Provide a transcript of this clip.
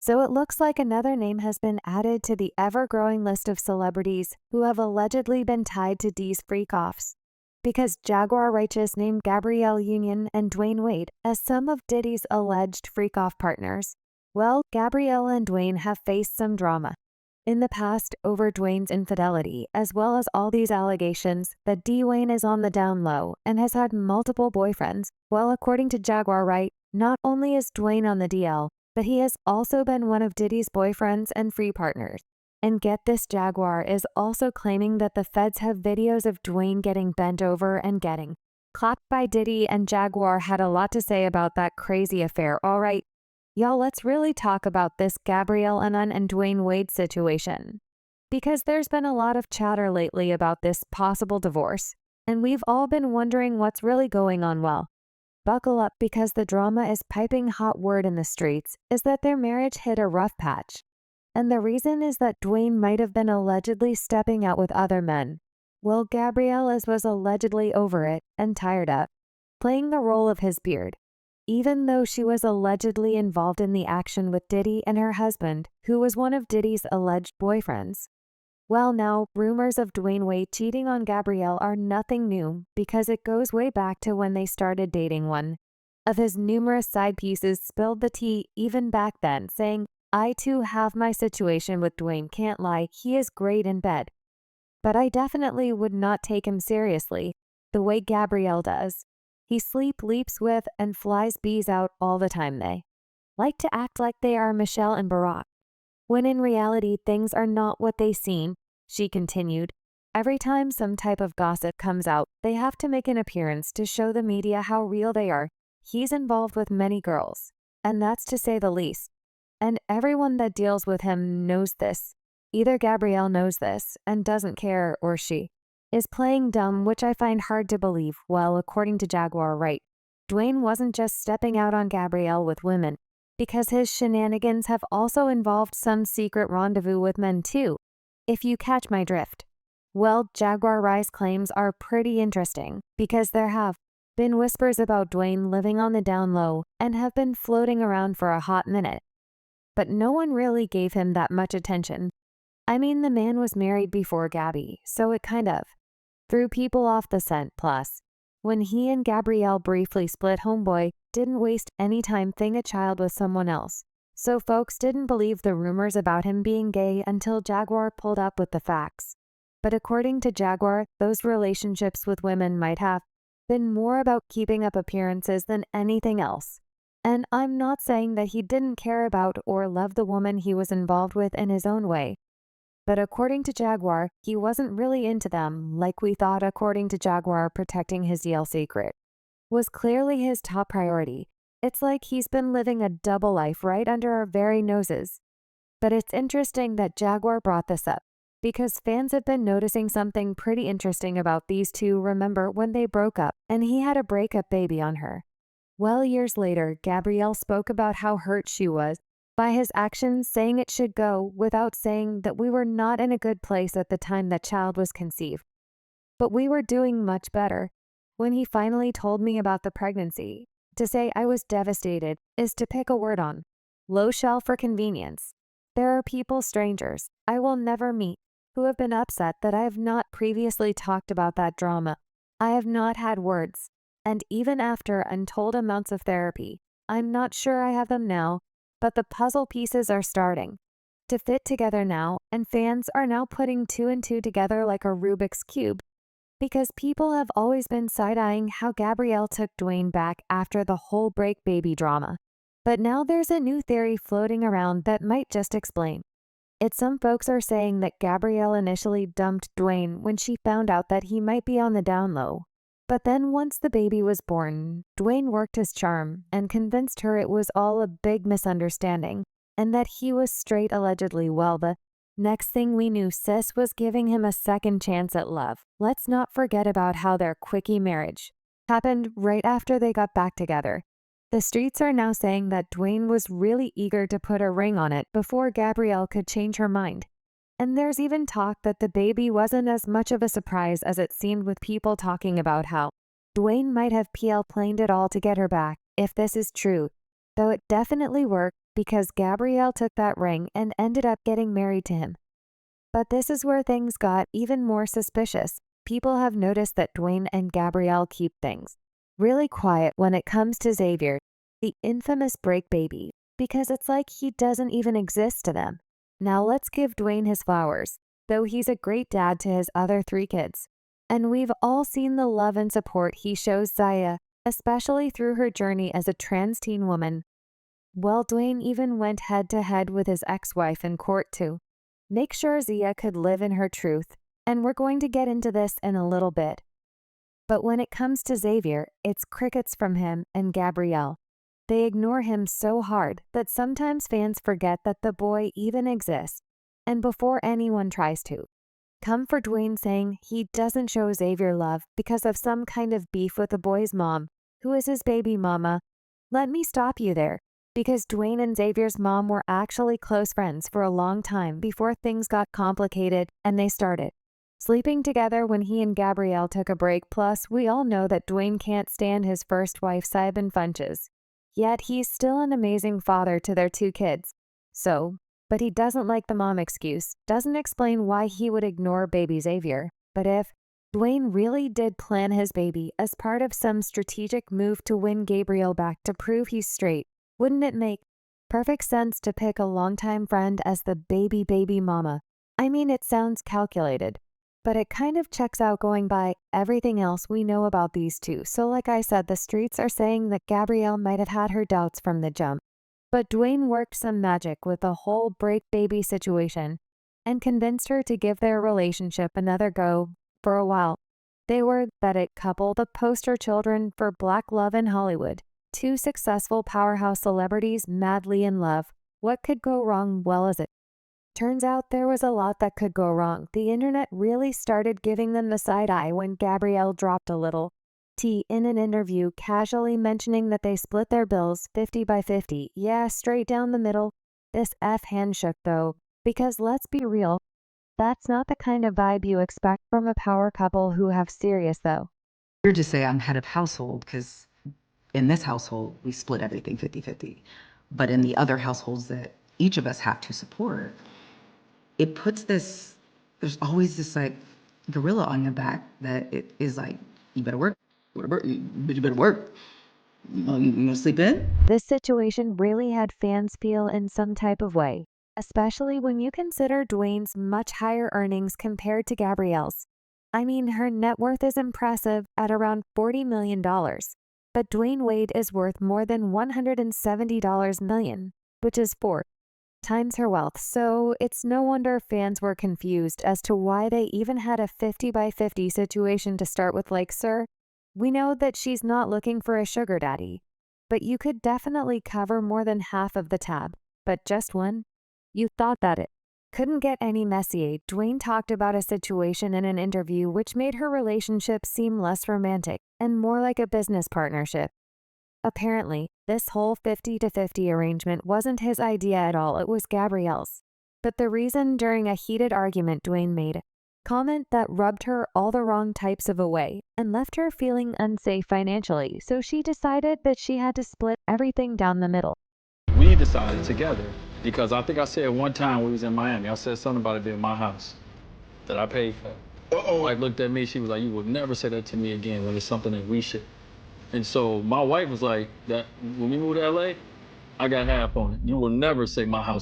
So it looks like another name has been added to the ever-growing list of celebrities who have allegedly been tied to D's freak-offs. Because Jaguar Wright just named Gabrielle Union and Dwyane Wade as some of Diddy's alleged freak-off partners. Well, Gabrielle and Dwyane have faced some drama in the past over Dwyane's infidelity, as well as all these allegations that Dwyane is on the down low and has had multiple boyfriends. Well, according to Jaguar Wright, not only is Dwyane on the DL, but he has also been one of Diddy's boyfriends and free partners. And get this, Jaguar is also claiming that the feds have videos of Dwyane getting bent over and getting clapped by Diddy, and Jaguar had a lot to say about that crazy affair. All right, y'all, let's really talk about this Gabrielle and Dwyane Wade situation. Because there's been a lot of chatter lately about this possible divorce, and we've all been wondering what's really going on. Well, buckle up, because the drama is piping hot. Word in the streets is that their marriage hit a rough patch. And the reason is that Dwyane might have been allegedly stepping out with other men. Well, Gabrielle was allegedly over it and tired of playing the role of his beard, even though she was allegedly involved in the action with Diddy and her husband, who was one of Diddy's alleged boyfriends. Well, now, rumors of Dwyane Wade cheating on Gabrielle are nothing new, because it goes way back to when they started dating. One of his numerous side pieces spilled the tea even back then, saying, "I too have my situation with Dwyane, can't lie, he is great in bed. But I definitely would not take him seriously, the way Gabrielle does. He leaps with and flies bees out all the time. They like to act like they are Michelle and Barack, when in reality things are not what they seem," she continued. Every time some type of gossip comes out, they have to make an appearance to show the media how real they are. He's involved with many girls, and that's to say the least. And everyone that deals with him knows this. Either Gabrielle knows this and doesn't care, or she is playing dumb, which I find hard to believe. Well, according to Jaguar Wright, Dwyane wasn't just stepping out on Gabrielle with women, because his shenanigans have also involved some secret rendezvous with men too, if you catch my drift. Well, Jaguar Wright's claims are pretty interesting, because there have been whispers about Dwyane living on the down low and have been floating around for a hot minute. But no one really gave him that much attention. I mean, the man was married before Gabby, so it kind of threw people off the scent. Plus, when he and Gabrielle briefly split, homeboy didn't waste any time thing a child with someone else. So folks didn't believe the rumors about him being gay until Jaguar pulled up with the facts. But according to Jaguar, those relationships with women might have been more about keeping up appearances than anything else. And I'm not saying that he didn't care about or love the woman he was involved with in his own way. But according to Jaguar, he wasn't really into them like we thought. According to Jaguar, protecting his DL secret was clearly his top priority. It's like he's been living a double life right under our very noses. But it's interesting that Jaguar brought this up, because fans have been noticing something pretty interesting about these two. Remember when they broke up and he had a breakup baby on her? Well, years later, Gabrielle spoke about how hurt she was by his actions, saying it should go without saying that we were not in a good place at the time that child was conceived. But we were doing much better. When he finally told me about the pregnancy, to say I was devastated is to pick a word on low shelf for convenience. There are people, strangers I will never meet, who have been upset that I have not previously talked about that drama. I have not had words. And even after untold amounts of therapy, I'm not sure I have them now, but the puzzle pieces are starting to fit together now, and fans are now putting two and two together like a Rubik's Cube, because people have always been side-eyeing how Gabrielle took Dwyane back after the whole break baby drama. But now there's a new theory floating around that might just explain it. Some folks are saying that Gabrielle initially dumped Dwyane when she found out that he might be on the down low. But then once the baby was born, Dwyane worked his charm and convinced her it was all a big misunderstanding and that he was straight, allegedly. Well, the next thing we knew, sis was giving him a second chance at love. Let's not forget about how their quickie marriage happened right after they got back together. The streets are now saying that Dwyane was really eager to put a ring on it before Gabrielle could change her mind. And there's even talk that the baby wasn't as much of a surprise as it seemed, with people talking about how Dwyane might have planned it all to get her back. If this is true, though, it definitely worked, because Gabrielle took that ring and ended up getting married to him. But this is where things got even more suspicious. People have noticed that Dwyane and Gabrielle keep things really quiet when it comes to Xavier, the infamous break baby, because it's like he doesn't even exist to them. Now let's give Dwyane his flowers, though he's a great dad to his other 3 kids. And we've all seen the love and support he shows Zaya, especially through her journey as a trans teen woman. Well, Dwyane even went head-to-head with his ex-wife in court to make sure Zia could live in her truth, and we're going to get into this in a little bit. But when it comes to Xavier, it's crickets from him and Gabrielle. They ignore him so hard that sometimes fans forget that the boy even exists, and before anyone tries to come for Dwyane saying he doesn't show Xavier love because of some kind of beef with the boy's mom, who is his baby mama, let me stop you there, because Dwyane and Xavier's mom were actually close friends for a long time before things got complicated and they started sleeping together when he and Gabrielle took a break. Plus, we all know that Dwyane can't stand his first wife Simon Funches. Yet he's still an amazing father to their 2 kids. But he doesn't like the mom excuse, doesn't explain why he would ignore baby Xavier. But if Dwyane really did plan his baby as part of some strategic move to win Gabrielle back to prove he's straight, wouldn't it make perfect sense to pick a longtime friend as the baby mama? I mean, it sounds calculated, but it kind of checks out going by everything else we know about these 2. So like I said, the streets are saying that Gabrielle might have had her doubts from the jump. But Dwyane worked some magic with the whole break baby situation and convinced her to give their relationship another go. For a while, they were that it couple, the poster children for Black love in Hollywood. 2 successful powerhouse celebrities madly in love. What could go wrong? Well, as it turns out, there was a lot that could go wrong. The internet really started giving them the side eye when Gabrielle dropped a little tea in an interview, casually mentioning that they split their bills 50-50. Yeah, straight down the middle. This hand shook though, because let's be real, that's not the kind of vibe you expect from a power couple who have serious though. Weird to say I'm head of household because in this household, we split everything 50-50. But in the other households that each of us have to support, it puts this, there's always this like gorilla on your back that it is like, you better work, you better work. You gonna sleep in? This situation really had fans feel in some type of way, especially when you consider Dwyane's much higher earnings compared to Gabrielle's. I mean, her net worth is impressive at around $40 million. But Dwyane Wade is worth more than $170 million, which is 4 times her wealth. So it's no wonder fans were confused as to why they even had a 50-50 situation to start with. Like, sir, we know that she's not looking for a sugar daddy, but you could definitely cover more than half of the tab. But just one? You thought that it couldn't get any messier. Dwyane talked about a situation in an interview which made her relationship seem less romantic and more like a business partnership. Apparently, this whole 50-50 arrangement wasn't his idea at all, it was Gabrielle's. But the reason, during a heated argument, Dwyane made a comment that rubbed her all the wrong types of a way and left her feeling unsafe financially, so she decided that she had to split everything down the middle. We decided together, because I think I said one time when we was in Miami, I said something about it being my house that I paid for. My wife looked at me, she was like, you will never say that to me again when it's something that we should. And so my wife was like, that when we moved to LA, I got half on it. You will never say my house